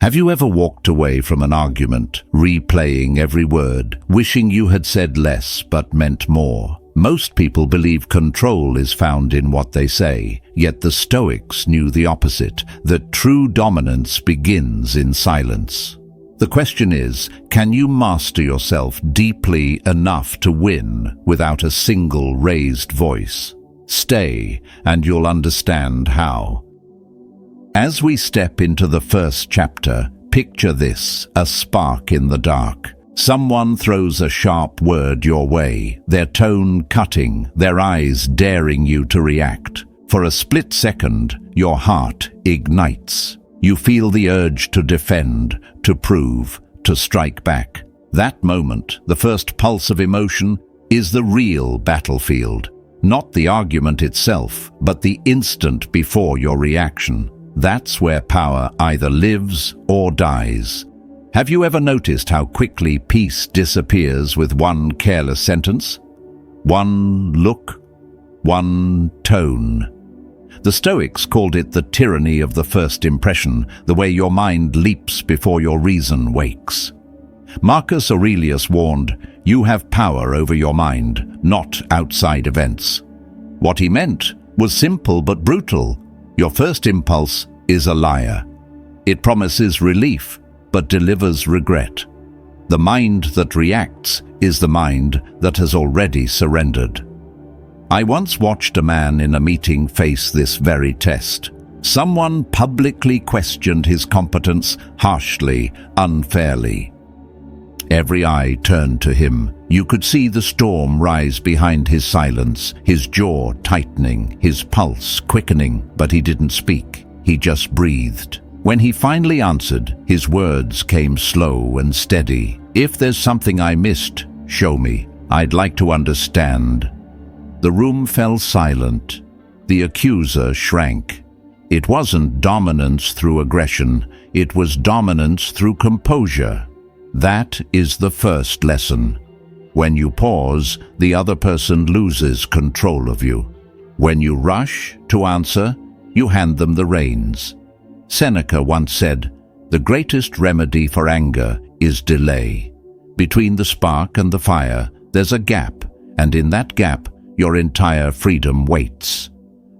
Have you ever walked away from an argument, replaying every word, wishing you had said less but meant more? Most people believe control is found in what they say, yet the Stoics knew the opposite, that true dominance begins in silence. The question is, can you master yourself deeply enough to win without a single raised voice? Stay, and you'll understand how. As we step into the first chapter, picture this, a spark in the dark. Someone throws a sharp word your way, their tone cutting, their eyes daring you to react. For a split second, your heart ignites. You feel the urge to defend, to prove, to strike back. That moment, the first pulse of emotion, is the real battlefield. Not the argument itself, but the instant before your reaction. That's where power either lives or dies. Have you ever noticed how quickly peace disappears with one careless sentence? One look? One tone? The Stoics called it the tyranny of the first impression, the way your mind leaps before your reason wakes. Marcus Aurelius warned, "You have power over your mind, not outside events." What he meant was simple but brutal. Your first impulse is a liar. It promises relief, but delivers regret. The mind that reacts is the mind that has already surrendered. I once watched a man in a meeting face this very test. Someone publicly questioned his competence harshly, unfairly. Every eye turned to him. You could see the storm rise behind his silence, his jaw tightening, his pulse quickening, but he didn't speak. He just breathed. When he finally answered, his words came slow and steady. "If there's something I missed, show me. I'd like to understand." The room fell silent. The accuser shrank. It wasn't dominance through aggression, it was dominance through composure. That is the first lesson. When you pause, the other person loses control of you. When you rush to answer, you hand them the reins. Seneca once said, "The greatest remedy for anger is delay. Between the spark and the fire, there's a gap, and in that gap, your entire freedom waits."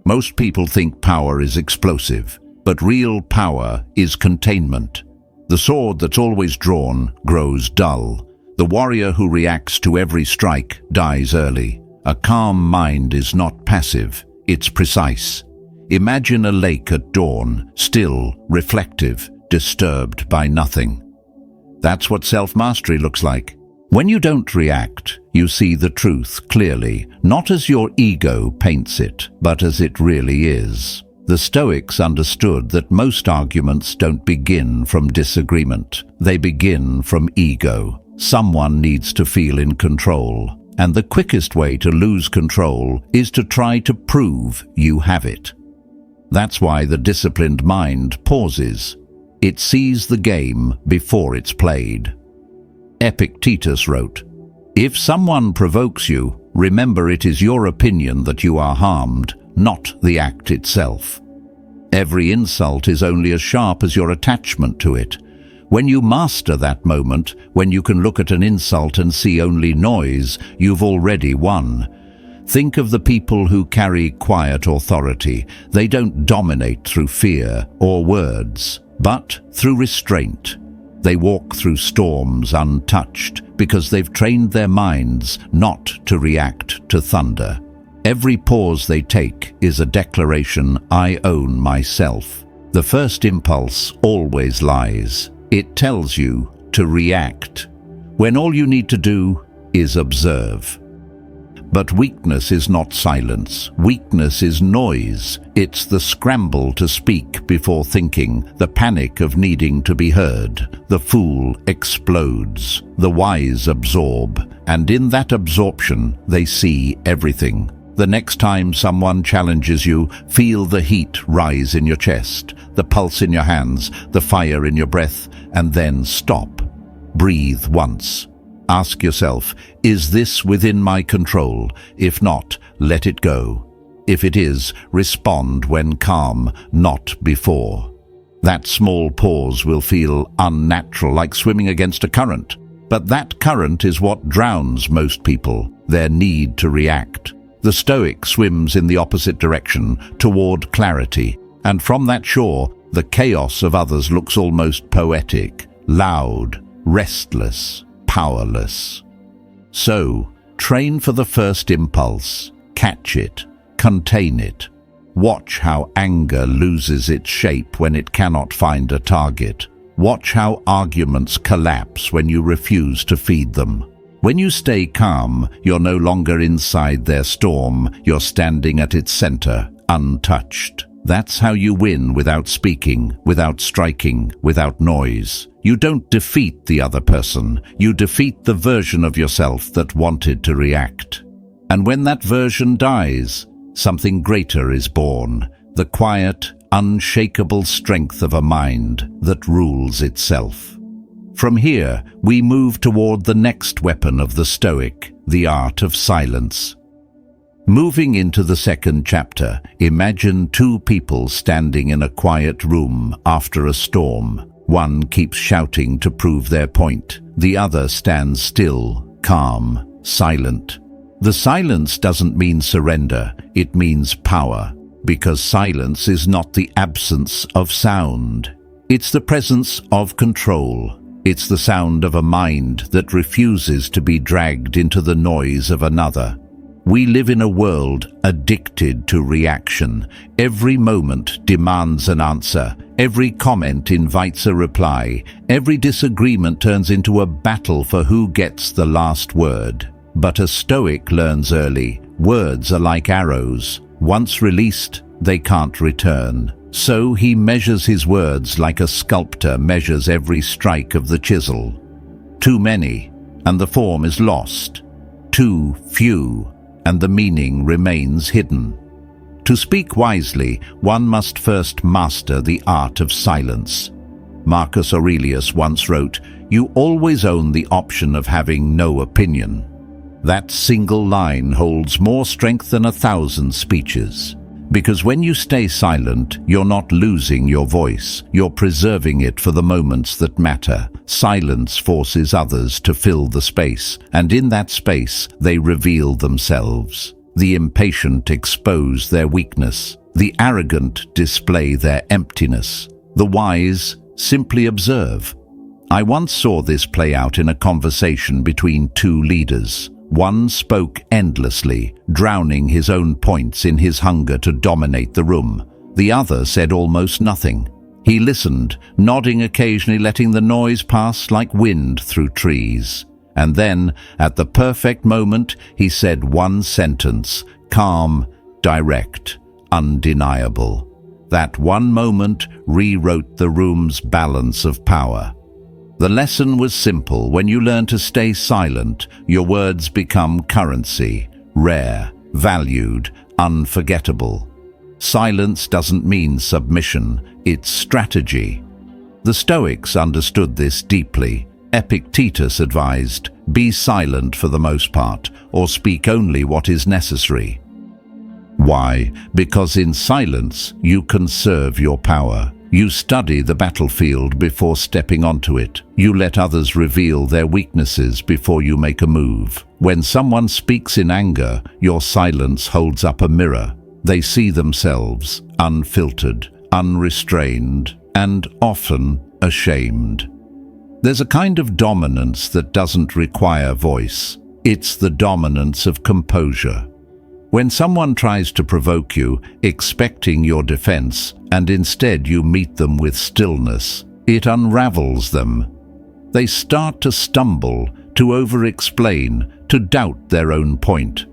Most people think power is explosive, but real power is containment. The sword that's always drawn grows dull. The warrior who reacts to every strike dies early. A calm mind is not passive, it's precise. Imagine a lake at dawn, still, reflective, disturbed by nothing. That's what self-mastery looks like. When you don't react, you see the truth clearly, not as your ego paints it, but as it really is. The Stoics understood that most arguments don't begin from disagreement. They begin from ego. Someone needs to feel in control, and the quickest way to lose control is to try to prove you have it. That's why the disciplined mind pauses. It sees the game before it's played. Epictetus wrote, "If someone provokes you, remember it is your opinion that you are harmed, not the act itself." Every insult is only as sharp as your attachment to it. When you master that moment, when you can look at an insult and see only noise, you've already won. Think of the people who carry quiet authority. They don't dominate through fear or words, but through restraint. They walk through storms untouched because they've trained their minds not to react to thunder. Every pause they take is a declaration, "I own myself." The first impulse always lies. It tells you to react, when all you need to do is observe. But weakness is not silence. Weakness is noise. It's the scramble to speak before thinking, the panic of needing to be heard. The fool explodes. The wise absorb. And in that absorption, they see everything. The next time someone challenges you, feel the heat rise in your chest, the pulse in your hands, the fire in your breath, and then stop. Breathe once. Ask yourself, is this within my control? If not, let it go. If it is, respond when calm, not before. That small pause will feel unnatural, like swimming against a current. But that current is what drowns most people, their need to react. The Stoic swims in the opposite direction, toward clarity, and from that shore, the chaos of others looks almost poetic, loud, restless, powerless. So, train for the first impulse, catch it, contain it. Watch how anger loses its shape when it cannot find a target. Watch how arguments collapse when you refuse to feed them. When you stay calm, you're no longer inside their storm, you're standing at its center, untouched. That's how you win without speaking, without striking, without noise. You don't defeat the other person, you defeat the version of yourself that wanted to react. And when that version dies, something greater is born, the quiet, unshakable strength of a mind that rules itself. From here, we move toward the next weapon of the Stoic, the art of silence. Moving into the second chapter, imagine two people standing in a quiet room after a storm. One keeps shouting to prove their point. The other stands still, calm, silent. The silence doesn't mean surrender, it means power, because silence is not the absence of sound. It's the presence of control. It's the sound of a mind that refuses to be dragged into the noise of another. We live in a world addicted to reaction. Every moment demands an answer. Every comment invites a reply. Every disagreement turns into a battle for who gets the last word. But a Stoic learns early, words are like arrows. Once released, they can't return. So he measures his words like a sculptor measures every strike of the chisel. Too many, and the form is lost. Too few, and the meaning remains hidden. To speak wisely, one must first master the art of silence. Marcus Aurelius once wrote, "You always own the option of having no opinion." That single line holds more strength than 1,000 speeches. Because when you stay silent, you're not losing your voice, you're preserving it for the moments that matter. Silence forces others to fill the space, and in that space, they reveal themselves. The impatient expose their weakness, the arrogant display their emptiness, the wise simply observe. I once saw this play out in a conversation between two leaders. One spoke endlessly, drowning his own points in his hunger to dominate the room. The other said almost nothing. He listened, nodding occasionally, letting the noise pass like wind through trees. And then, at the perfect moment, he said one sentence, calm, direct, undeniable. That one moment rewrote the room's balance of power. The lesson was simple. When you learn to stay silent, your words become currency, rare, valued, unforgettable. Silence doesn't mean submission, it's strategy. The Stoics understood this deeply. Epictetus advised, be silent for the most part, or speak only what is necessary. Why? Because in silence, you conserve your power. You study the battlefield before stepping onto it. You let others reveal their weaknesses before you make a move. When someone speaks in anger, your silence holds up a mirror. They see themselves, unfiltered, unrestrained, and often ashamed. There's a kind of dominance that doesn't require voice. It's the dominance of composure. When someone tries to provoke you, expecting your defense, and instead you meet them with stillness, it unravels them. They start to stumble, to over-explain, to doubt their own point.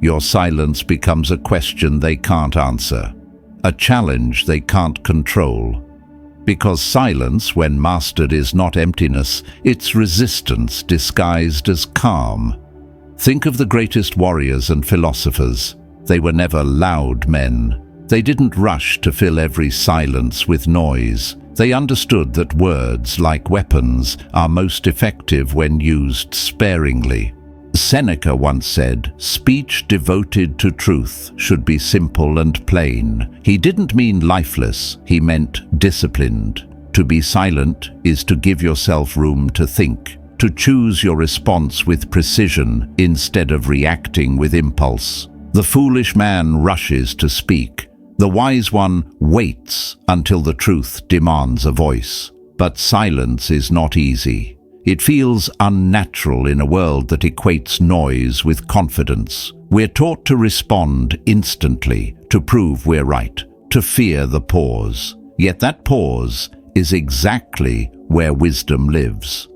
Your silence becomes a question they can't answer, a challenge they can't control. Because silence, when mastered, is not emptiness, it's resistance disguised as calm. Think of the greatest warriors and philosophers. They were never loud men. They didn't rush to fill every silence with noise. They understood that words, like weapons, are most effective when used sparingly. Seneca once said, "Speech devoted to truth should be simple and plain." He didn't mean lifeless, he meant disciplined. To be silent is to give yourself room to think, to choose your response with precision instead of reacting with impulse. The foolish man rushes to speak. The wise one waits until the truth demands a voice. But silence is not easy. It feels unnatural in a world that equates noise with confidence. We're taught to respond instantly, to prove we're right, to fear the pause. Yet that pause is exactly where wisdom lives.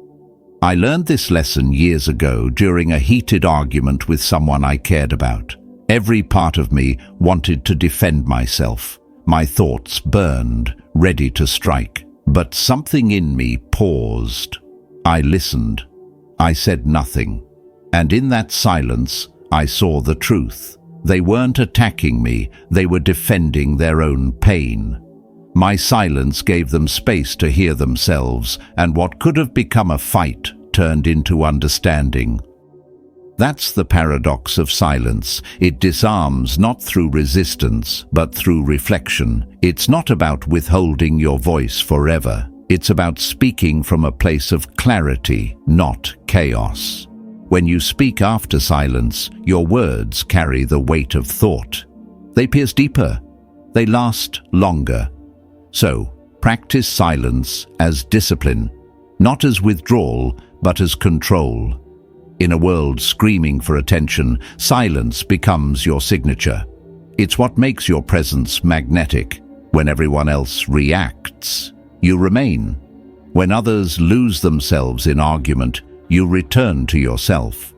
I learned this lesson years ago during a heated argument with someone I cared about. Every part of me wanted to defend myself. My thoughts burned, ready to strike. But something in me paused. I listened. I said nothing. And in that silence, I saw the truth. They weren't attacking me, they were defending their own pain. My silence gave them space to hear themselves, and what could have become a fight turned into understanding. That's the paradox of silence. It disarms not through resistance, but through reflection. It's not about withholding your voice forever. It's about speaking from a place of clarity, not chaos. When you speak after silence, your words carry the weight of thought. They pierce deeper. They last longer. So, practice silence as discipline, not as withdrawal, but as control. In a world screaming for attention, silence becomes your signature. It's what makes your presence magnetic. When everyone else reacts, you remain. When others lose themselves in argument, you return to yourself.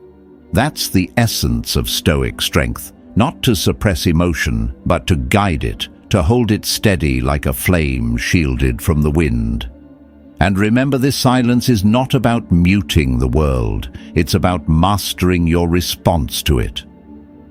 That's the essence of Stoic strength, not to suppress emotion, but to guide it, to hold it steady like a flame shielded from the wind. And remember, this silence is not about muting the world, it's about mastering your response to it.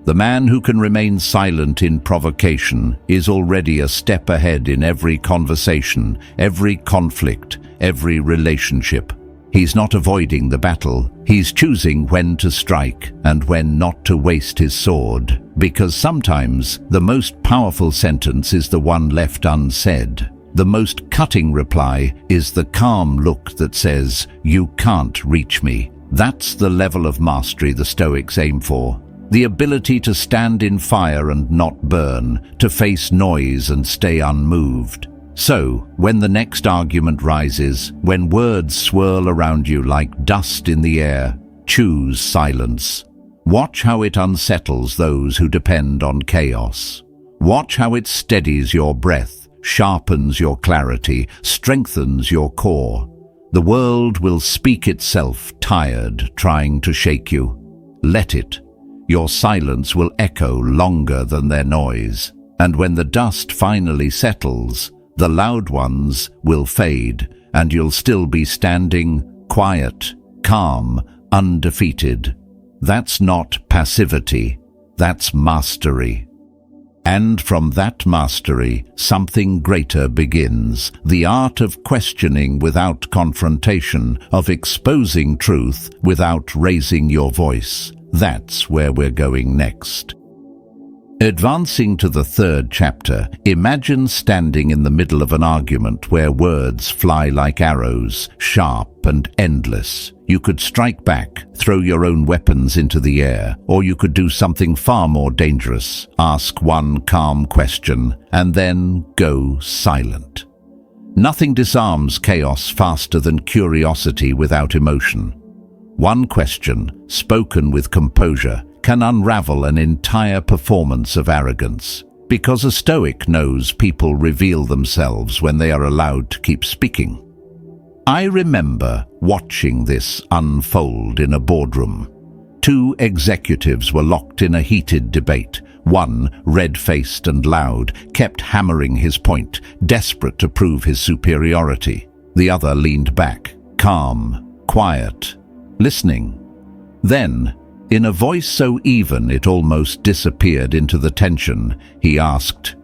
The man who can remain silent in provocation is already a step ahead in every conversation, every conflict, every relationship. He's not avoiding the battle, he's choosing when to strike and when not to waste his sword. Because sometimes the most powerful sentence is the one left unsaid. The most cutting reply is the calm look that says, "You can't reach me." That's the level of mastery the Stoics aim for. The ability to stand in fire and not burn, to face noise and stay unmoved. So, when the next argument rises, when words swirl around you like dust in the air, choose silence. Watch how it unsettles those who depend on chaos. Watch how it steadies your breath, sharpens your clarity, strengthens your core. The world will speak itself, tired, trying to shake you. Let it. Your silence will echo longer than their noise. And when the dust finally settles, the loud ones will fade, and you'll still be standing, quiet, calm, undefeated. That's not passivity, that's mastery. And from that mastery, something greater begins. The art of questioning without confrontation, of exposing truth without raising your voice. That's where we're going next. Advancing to the third chapter, imagine standing in the middle of an argument where words fly like arrows, sharp and endless. You could strike back, throw your own weapons into the air, or you could do something far more dangerous. Ask one calm question, and then go silent. Nothing disarms chaos faster than curiosity without emotion. One question, spoken with composure, can unravel an entire performance of arrogance. Because a Stoic knows people reveal themselves when they are allowed to keep speaking. I remember watching this unfold in a boardroom. Two executives were locked in a heated debate. One, red-faced and loud, kept hammering his point, desperate to prove his superiority. The other leaned back, calm, quiet, listening. Then, in a voice so even it almost disappeared into the tension, he asked,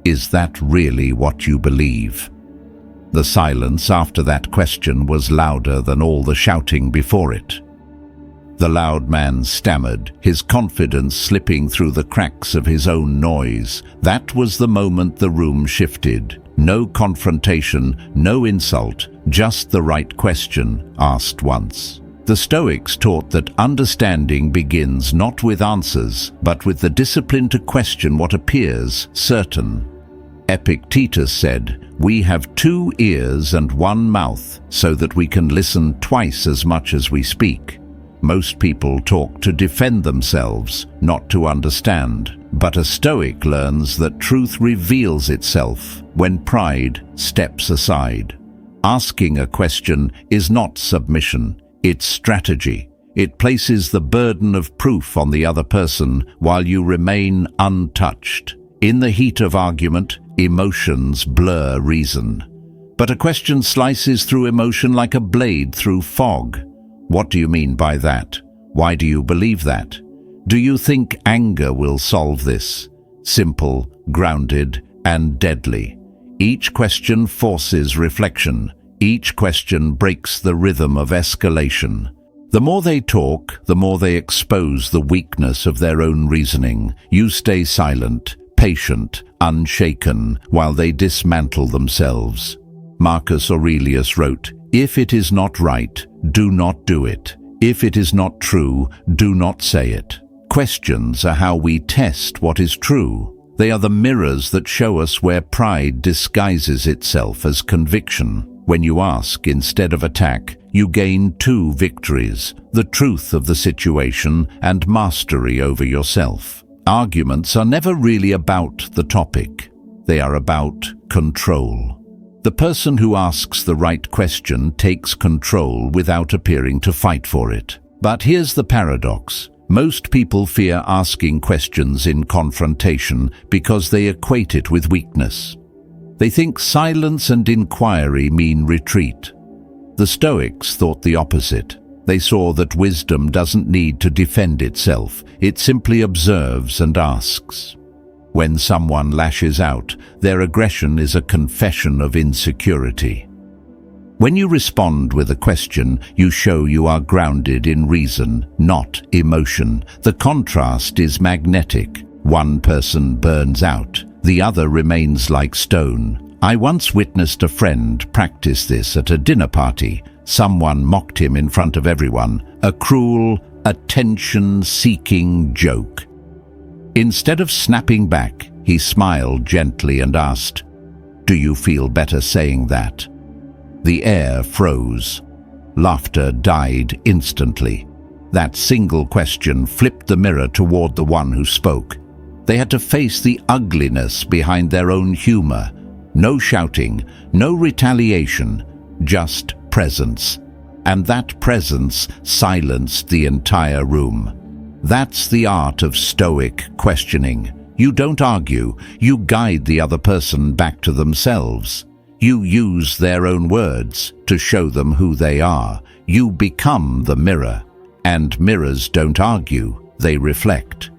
"Is that really what you believe?" The silence after that question was louder than all the shouting before it. The loud man stammered, his confidence slipping through the cracks of his own noise. That was the moment the room shifted. No confrontation, no insult, just the right question, asked once. The Stoics taught that understanding begins not with answers, but with the discipline to question what appears certain. Epictetus said, "We have 2 ears and 1 mouth, so that we can listen twice as much as we speak." Most people talk to defend themselves, not to understand. But a Stoic learns that truth reveals itself when pride steps aside. Asking a question is not submission, it's strategy. It places the burden of proof on the other person while you remain untouched. In the heat of argument, emotions blur reason. But a question slices through emotion like a blade through fog. What do you mean by that? Why do you believe that? Do you think anger will solve this? Simple, grounded, and deadly. Each question forces reflection. Each question breaks the rhythm of escalation. The more they talk, the more they expose the weakness of their own reasoning. You stay silent, patient, unshaken, while they dismantle themselves. Marcus Aurelius wrote, "If it is not right, do not do it. If it is not true, do not say it." Questions are how we test what is true. They are the mirrors that show us where pride disguises itself as conviction. When you ask instead of attack, you gain 2 victories: the truth of the situation and mastery over yourself. Arguments are never really about the topic. They are about control. The person who asks the right question takes control without appearing to fight for it. But here's the paradox. Most people fear asking questions in confrontation because they equate it with weakness. They think silence and inquiry mean retreat. The Stoics thought the opposite. They saw that wisdom doesn't need to defend itself. It simply observes and asks. When someone lashes out, their aggression is a confession of insecurity. When you respond with a question, you show you are grounded in reason, not emotion. The contrast is magnetic. One person burns out, the other remains like stone. I once witnessed a friend practice this at a dinner party. Someone mocked him in front of everyone, a cruel, attention-seeking joke. Instead of snapping back, he smiled gently and asked, "Do you feel better saying that?" The air froze. Laughter died instantly. That single question flipped the mirror toward the one who spoke. They had to face the ugliness behind their own humor. No shouting, no retaliation, just presence. And that presence silenced the entire room. That's the art of Stoic questioning. You don't argue, you guide the other person back to themselves. You use their own words to show them who they are. You become the mirror. And mirrors don't argue, they reflect.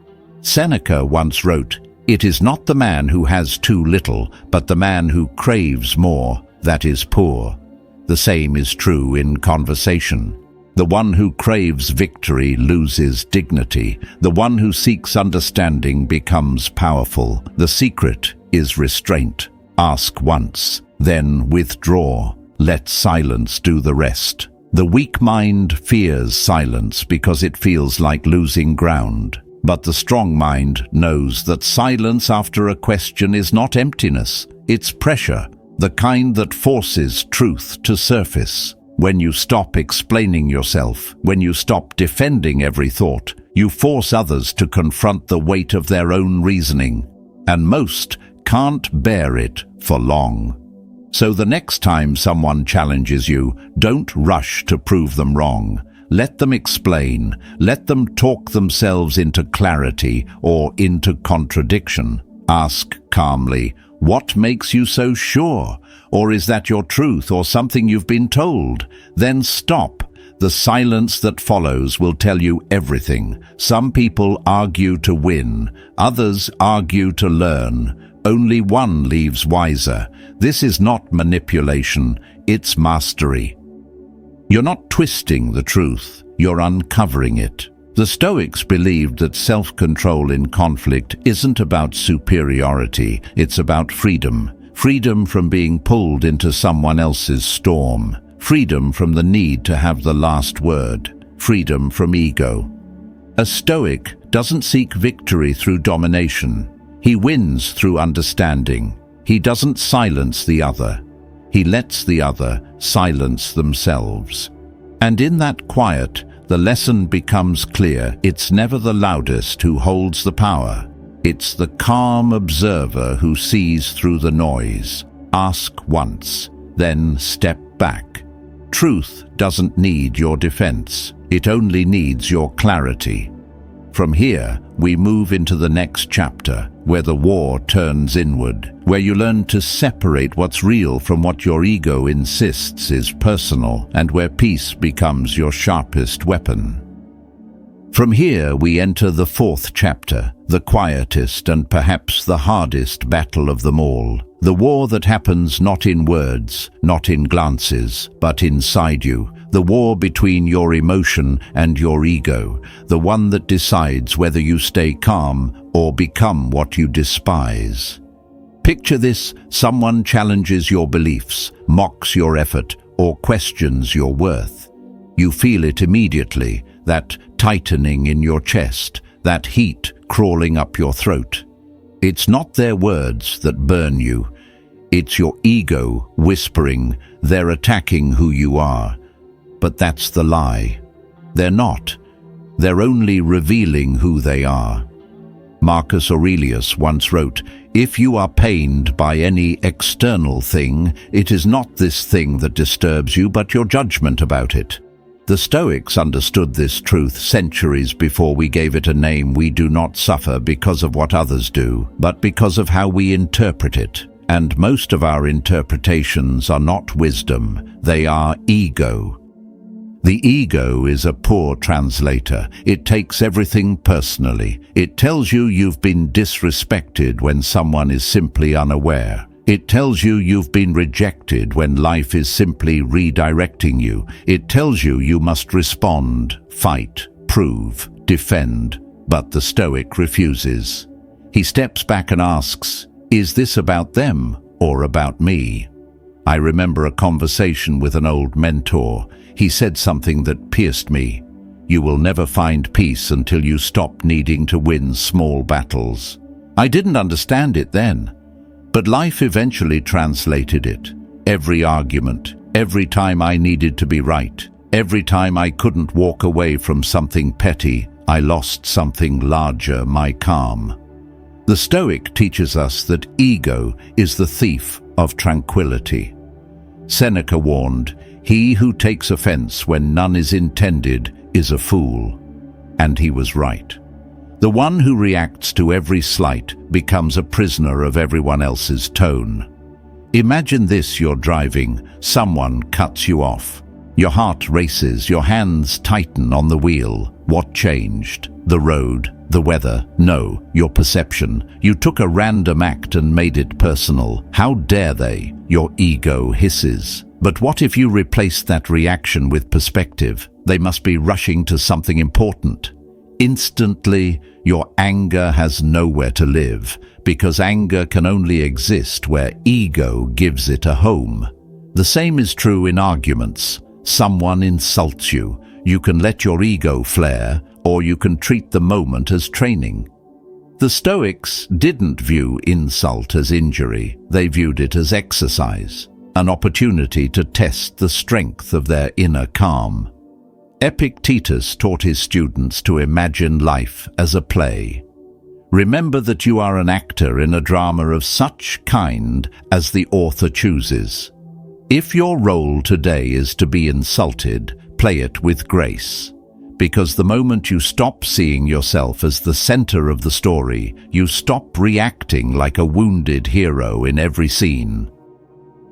Seneca once wrote, "It is not the man who has too little, but the man who craves more, that is poor." The same is true in conversation. The one who craves victory loses dignity. The one who seeks understanding becomes powerful. The secret is restraint. Ask once, then withdraw. Let silence do the rest. The weak mind fears silence because it feels like losing ground. But the strong mind knows that silence after a question is not emptiness, it's pressure, the kind that forces truth to surface. When you stop explaining yourself, when you stop defending every thought, you force others to confront the weight of their own reasoning. And most can't bear it for long. So the next time someone challenges you, don't rush to prove them wrong. Let them explain. Let them talk themselves into clarity or into contradiction. Ask calmly, "What makes you so sure? Or is that your truth or something you've been told?" Then stop. The silence that follows will tell you everything. Some people argue to win. Others argue to learn. Only one leaves wiser. This is not manipulation, it's mastery. You're not twisting the truth, you're uncovering it. The Stoics believed that self-control in conflict isn't about superiority, it's about freedom. Freedom from being pulled into someone else's storm. Freedom from the need to have the last word. Freedom from ego. A Stoic doesn't seek victory through domination. He wins through understanding. He doesn't silence the other. He lets the other silence themselves. And in that quiet, the lesson becomes clear. It's never the loudest who holds the power. It's the calm observer who sees through the noise. Ask once, then step back. Truth doesn't need your defense. It only needs your clarity. From here, we move into the next chapter, where the war turns inward, where you learn to separate what's real from what your ego insists is personal, and where peace becomes your sharpest weapon. From here, we enter the fourth chapter, the quietest and perhaps the hardest battle of them all. The war that happens not in words, not in glances, but inside you. The war between your emotion and your ego, the one that decides whether you stay calm or become what you despise. Picture this: someone challenges your beliefs, mocks your effort, or questions your worth. You feel it immediately, that tightening in your chest, that heat crawling up your throat. It's not their words that burn you. It's your ego whispering, they're attacking who you are. But that's the lie. They're not. They're only revealing who they are. Marcus Aurelius once wrote, "If you are pained by any external thing, it is not this thing that disturbs you, but your judgment about it." The Stoics understood this truth centuries before we gave it a name. We do not suffer because of what others do, but because of how we interpret it. And most of our interpretations are not wisdom, they are ego. The ego is a poor translator. It takes everything personally. It tells you you've been disrespected when someone is simply unaware. It tells you you've been rejected when life is simply redirecting you. It tells you you must respond, fight, prove, defend. But the Stoic refuses. He steps back and asks, is this about them or about me? I remember a conversation with an old mentor. He said something that pierced me. You will never find peace until you stop needing to win small battles. I didn't understand it then, but life eventually translated it. Every argument, every time I needed to be right, every time I couldn't walk away from something petty, I lost something larger, my calm. The Stoic teaches us that ego is the thief of tranquility. Seneca warned, "He who takes offense when none is intended is a fool." And he was right. The one who reacts to every slight becomes a prisoner of everyone else's tone. Imagine this: you're driving, someone cuts you off. Your heart races, your hands tighten on the wheel. What changed? The road? The weather? No, your perception. You took a random act and made it personal. How dare they? Your ego hisses. But what if you replaced that reaction with perspective? They must be rushing to something important. Instantly, your anger has nowhere to live, because anger can only exist where ego gives it a home. The same is true in arguments. Someone insults you. You can let your ego flare, or you can treat the moment as training. The Stoics didn't view insult as injury. They viewed it as exercise, an opportunity to test the strength of their inner calm. Epictetus taught his students to imagine life as a play. Remember that you are an actor in a drama of such kind as the author chooses. If your role today is to be insulted, play it with grace. Because the moment you stop seeing yourself as the center of the story, you stop reacting like a wounded hero in every scene.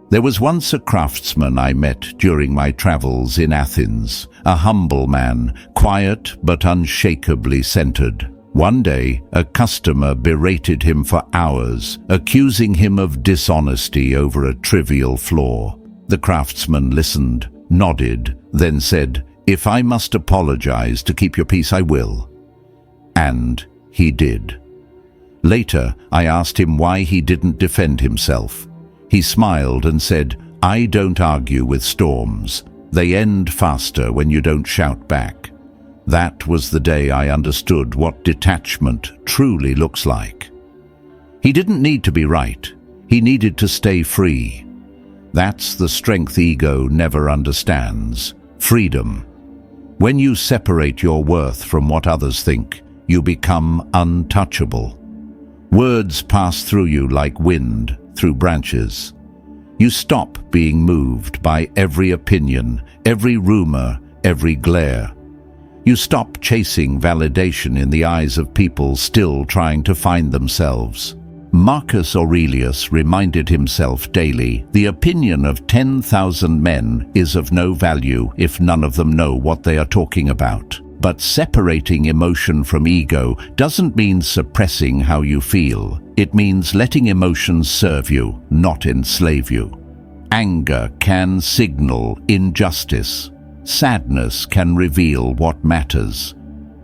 There was once a craftsman I met during my travels in Athens, a humble man, quiet but unshakably centered. One day, a customer berated him for hours, accusing him of dishonesty over a trivial flaw. The craftsman listened, nodded, then said, If I must apologize to keep your peace, I will. And he did. Later, I asked him why he didn't defend himself. He smiled and said, "I don't argue with storms. They end faster when you don't shout back." That was the day I understood what detachment truly looks like. He didn't need to be right. He needed to stay free. That's the strength ego never understands. Freedom. When you separate your worth from what others think, you become untouchable. Words pass through you like wind through branches. You stop being moved by every opinion, every rumor, every glare. You stop chasing validation in the eyes of people still trying to find themselves. Marcus Aurelius reminded himself daily, the opinion of 10,000 men is of no value if none of them know what they are talking about. But separating emotion from ego doesn't mean suppressing how you feel. It means letting emotions serve you, not enslave you. Anger can signal injustice. Sadness can reveal what matters.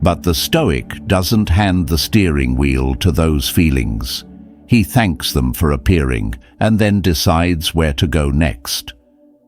But the Stoic doesn't hand the steering wheel to those feelings. He thanks them for appearing and then decides where to go next.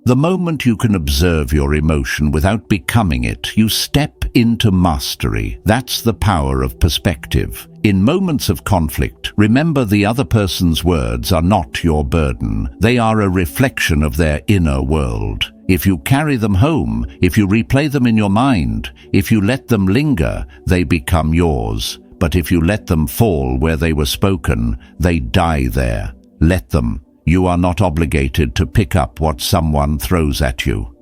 The moment you can observe your emotion without becoming it, you step into mastery. That's the power of perspective. In moments of conflict, remember the other person's words are not your burden. They are a reflection of their inner world. If you carry them home, if you replay them in your mind, if you let them linger, they become yours. But if you let them fall where they were spoken, they die there. Let them. You are not obligated to pick up what someone throws at you.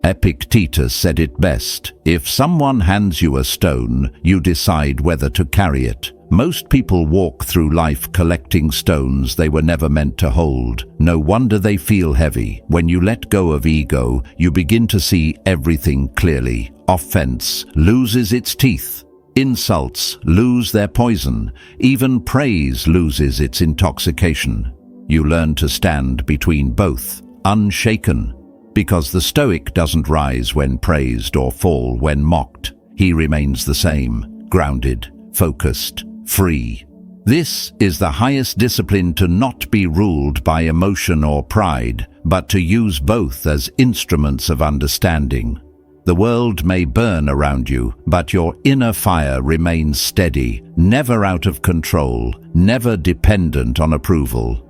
Epictetus said it best, if someone hands you a stone, you decide whether to carry it. Most people walk through life collecting stones they were never meant to hold. No wonder they feel heavy. When you let go of ego, you begin to see everything clearly. Offense loses its teeth. Insults lose their poison. Even praise loses its intoxication. You learn to stand between both, unshaken, because the Stoic doesn't rise when praised or fall when mocked. He remains the same, grounded, focused, free. This is the highest discipline, to not be ruled by emotion or pride, but to use both as instruments of understanding. The world may burn around you, but your inner fire remains steady, never out of control, never dependent on approval.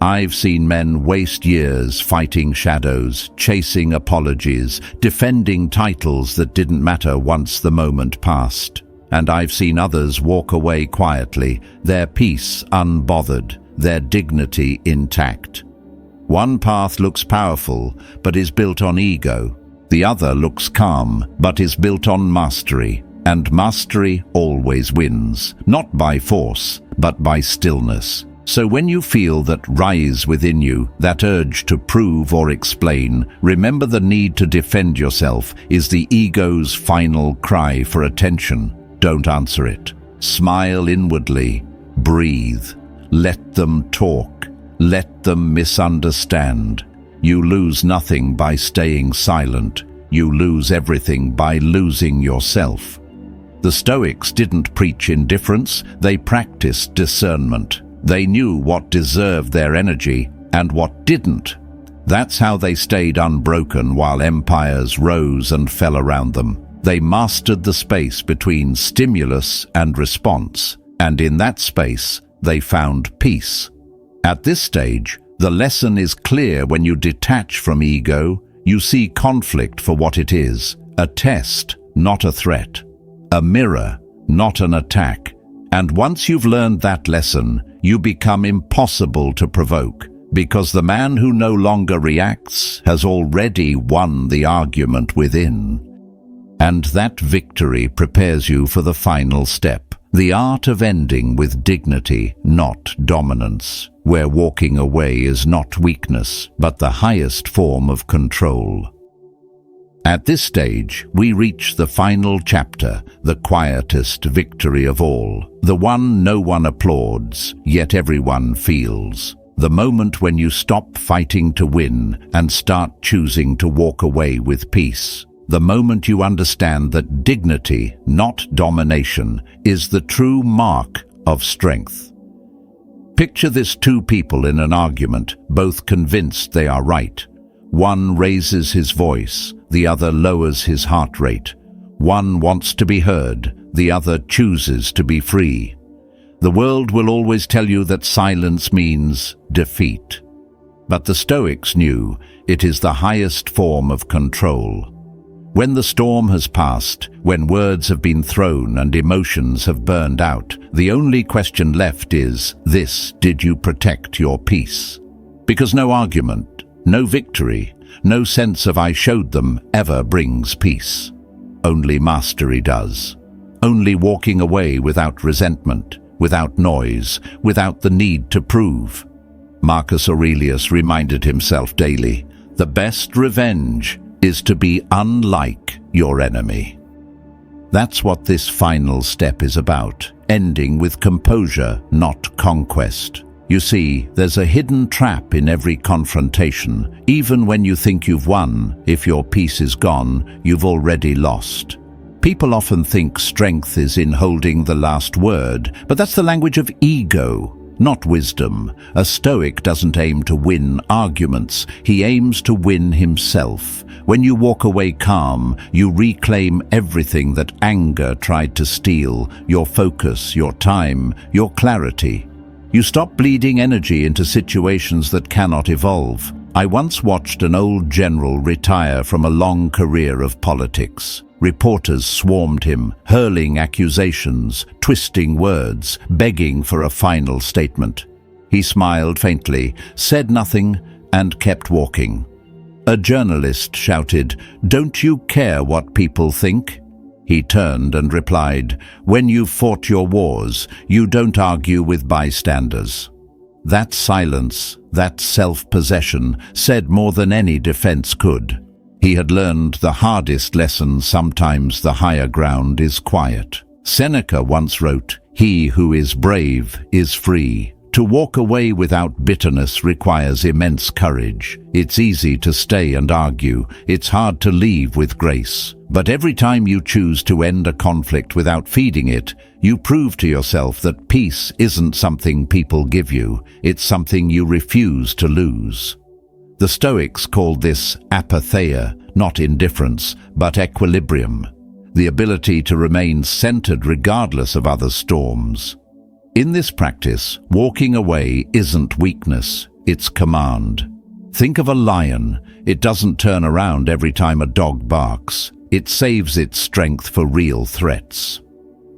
I've seen men waste years fighting shadows, chasing apologies, defending titles that didn't matter once the moment passed. And I've seen others walk away quietly, their peace unbothered, their dignity intact. One path looks powerful, but is built on ego. The other looks calm, but is built on mastery. And mastery always wins, not by force, but by stillness. So when you feel that rise within you, that urge to prove or explain, remember the need to defend yourself is the ego's final cry for attention. Don't answer it. Smile inwardly. Breathe. Let them talk. Let them misunderstand. You lose nothing by staying silent. You lose everything by losing yourself. The Stoics didn't preach indifference, they practiced discernment. They knew what deserved their energy and what didn't. That's how they stayed unbroken while empires rose and fell around them. They mastered the space between stimulus and response, and in that space, they found peace. At this stage, the lesson is clear. When you detach from ego, you see conflict for what it is, a test, not a threat, a mirror, not an attack. And once you've learned that lesson, you become impossible to provoke, because the man who no longer reacts has already won the argument within. And that victory prepares you for the final step, the art of ending with dignity, not dominance, where walking away is not weakness, but the highest form of control. At this stage, we reach the final chapter, the quietest victory of all, the one no one applauds, yet everyone feels. The moment when you stop fighting to win and start choosing to walk away with peace. The moment you understand that dignity, not domination, is the true mark of strength. Picture this: two people in an argument, both convinced they are right. One raises his voice, the other lowers his heart rate. One wants to be heard, the other chooses to be free. The world will always tell you that silence means defeat. But the Stoics knew it is the highest form of control. When the storm has passed, when words have been thrown and emotions have burned out, the only question left is this: did you protect your peace? Because no argument, no victory, no sense of "I showed them" ever brings peace. Only mastery does. Only walking away without resentment, without noise, without the need to prove. Marcus Aurelius reminded himself daily, the best revenge is to be unlike your enemy. That's what this final step is about, ending with composure, not conquest. You see, there's a hidden trap in every confrontation. Even when you think you've won, if your peace is gone, you've already lost. People often think strength is in holding the last word, but that's the language of ego, not wisdom. A Stoic doesn't aim to win arguments, he aims to win himself. When you walk away calm, you reclaim everything that anger tried to steal: your focus, your time, your clarity. You stop bleeding energy into situations that cannot evolve. I once watched an old general retire from a long career of politics. Reporters swarmed him, hurling accusations, twisting words, begging for a final statement. He smiled faintly, said nothing, and kept walking. A journalist shouted, "Don't you care what people think?" He turned and replied, "When you've fought your wars, you don't argue with bystanders." That silence, that self-possession, said more than any defense could. He had learned the hardest lesson: sometimes the higher ground is quiet. Seneca once wrote, "He who is brave is free." To walk away without bitterness requires immense courage. It's easy to stay and argue. It's hard to leave with grace. But every time you choose to end a conflict without feeding it, you prove to yourself that peace isn't something people give you. It's something you refuse to lose. The Stoics called this apatheia, not indifference, but equilibrium, the ability to remain centered regardless of other storms. In this practice, walking away isn't weakness, it's command. Think of a lion. It doesn't turn around every time a dog barks. It saves its strength for real threats.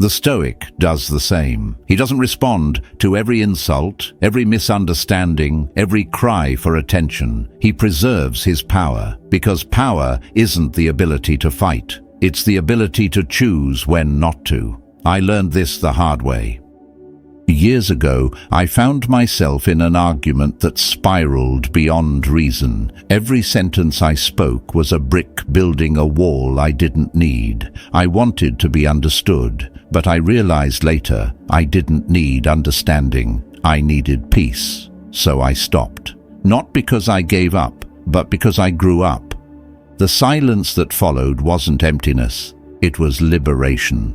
The Stoic does the same. He doesn't respond to every insult, every misunderstanding, every cry for attention. He preserves his power, because power isn't the ability to fight. It's the ability to choose when not to. I learned this the hard way. Years ago, I found myself in an argument that spiraled beyond reason. Every sentence I spoke was a brick building a wall I didn't need. I wanted to be understood, but I realized later I didn't need understanding. I needed peace. So I stopped. Not because I gave up, but because I grew up. The silence that followed wasn't emptiness, it was liberation.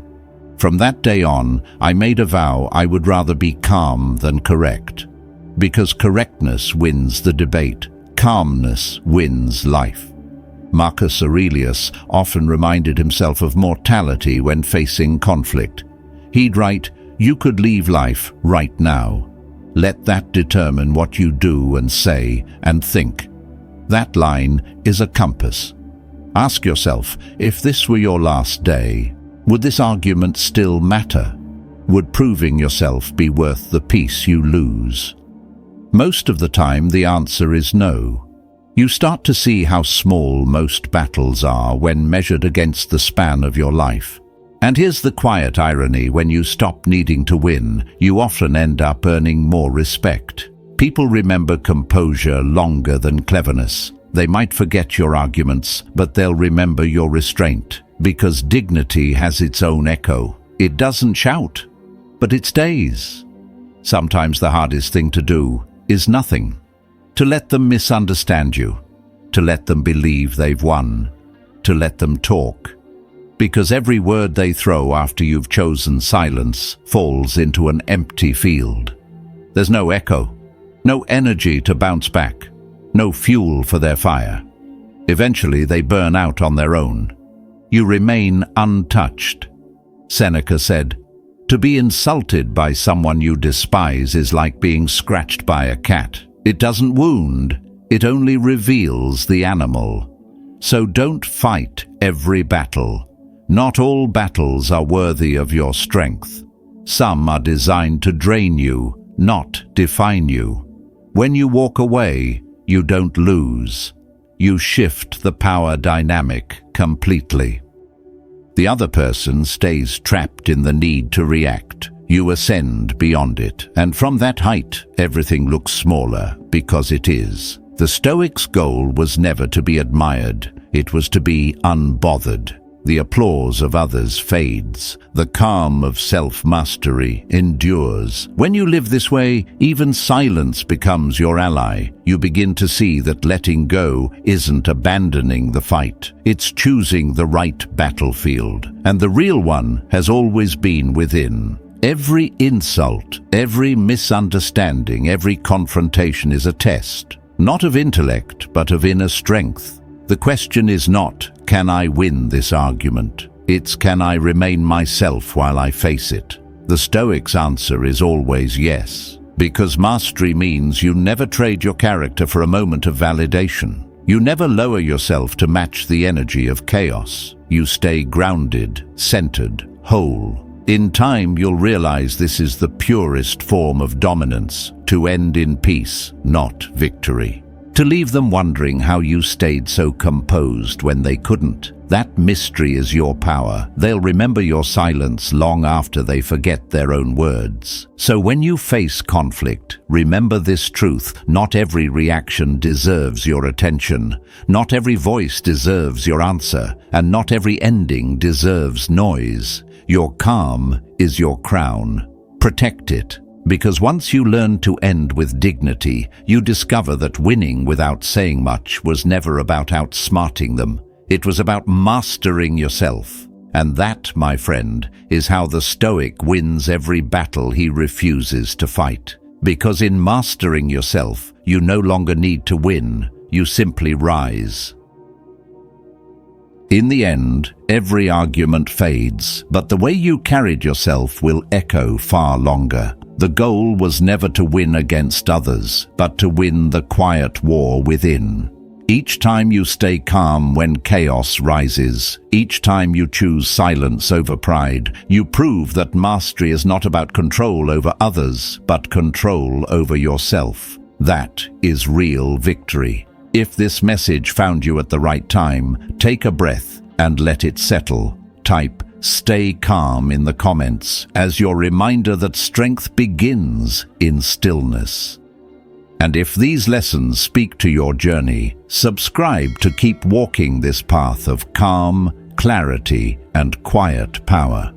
From that day on, I made a vow I would rather be calm than correct. Because correctness wins the debate, calmness wins life. Marcus Aurelius often reminded himself of mortality when facing conflict. He'd write, "You could leave life right now. Let that determine what you do and say and think." That line is a compass. Ask yourself, if this were your last day, would this argument still matter? Would proving yourself be worth the peace you lose? Most of the time, the answer is no. You start to see how small most battles are when measured against the span of your life. And here's the quiet irony: when you stop needing to win, you often end up earning more respect. People remember composure longer than cleverness. They might forget your arguments, but they'll remember your restraint. Because dignity has its own echo. It doesn't shout, but it stays. Sometimes the hardest thing to do is nothing. To let them misunderstand you. To let them believe they've won. to let them talk. Because every word they throw after you've chosen silence falls into an empty field. There's no echo, no energy to bounce back, no fuel for their fire. Eventually they burn out on their own. You remain untouched. Seneca said, "To be insulted by someone you despise is like being scratched by a cat. It doesn't wound, it only reveals the animal." So don't fight every battle. Not all battles are worthy of your strength. Some are designed to drain you, not define you. When you walk away, you don't lose. You shift the power dynamic completely. The other person stays trapped in the need to react. You ascend beyond it, and from that height, everything looks smaller, because it is. The Stoics' goal was never to be admired, it was to be unbothered. The applause of others fades. The calm of self-mastery endures. When you live this way, even silence becomes your ally. You begin to see that letting go isn't abandoning the fight. It's choosing the right battlefield. And the real one has always been within. Every insult, every misunderstanding, every confrontation is a test. Not of intellect, but of inner strength. The question is not, can I win this argument? It's, can I remain myself while I face it? The Stoics' answer is always yes, because mastery means you never trade your character for a moment of validation. You never lower yourself to match the energy of chaos. You stay grounded, centered, whole. In time, you'll realize this is the purest form of dominance, to end in peace, not victory. To leave them wondering how you stayed so composed when they couldn't. That mystery is your power. They'll remember your silence long after they forget their own words. So when you face conflict, remember this truth: not every reaction deserves your attention. Not every voice deserves your answer, and not every ending deserves noise. Your calm is your crown. Protect it. Because once you learn to end with dignity, you discover that winning without saying much was never about outsmarting them. It was about mastering yourself. And that, my friend, is how the Stoic wins every battle he refuses to fight. Because in mastering yourself, you no longer need to win, you simply rise. In the end, every argument fades, but the way you carried yourself will echo far longer. The goal was never to win against others, but to win the quiet war within. Each time you stay calm when chaos rises, each time you choose silence over pride, you prove that mastery is not about control over others, but control over yourself. That is real victory. If this message found you at the right time, take a breath and let it settle. Type "Stay calm" in the comments as your reminder that strength begins in stillness. And if these lessons speak to your journey, subscribe to keep walking this path of calm, clarity, and quiet power.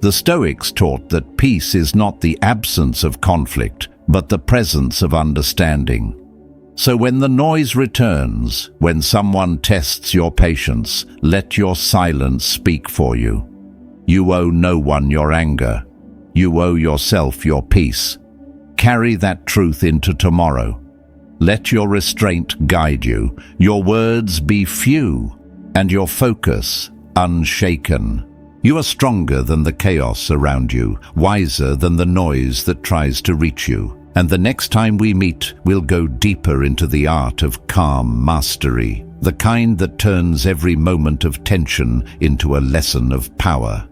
The Stoics taught that peace is not the absence of conflict, but the presence of understanding. So when the noise returns, when someone tests your patience, let your silence speak for you. You owe no one your anger. You owe yourself your peace. Carry that truth into tomorrow. Let your restraint guide you, your words be few, and your focus unshaken. You are stronger than the chaos around you, wiser than the noise that tries to reach you. And the next time we meet, we'll go deeper into the art of calm mastery, the kind that turns every moment of tension into a lesson of power.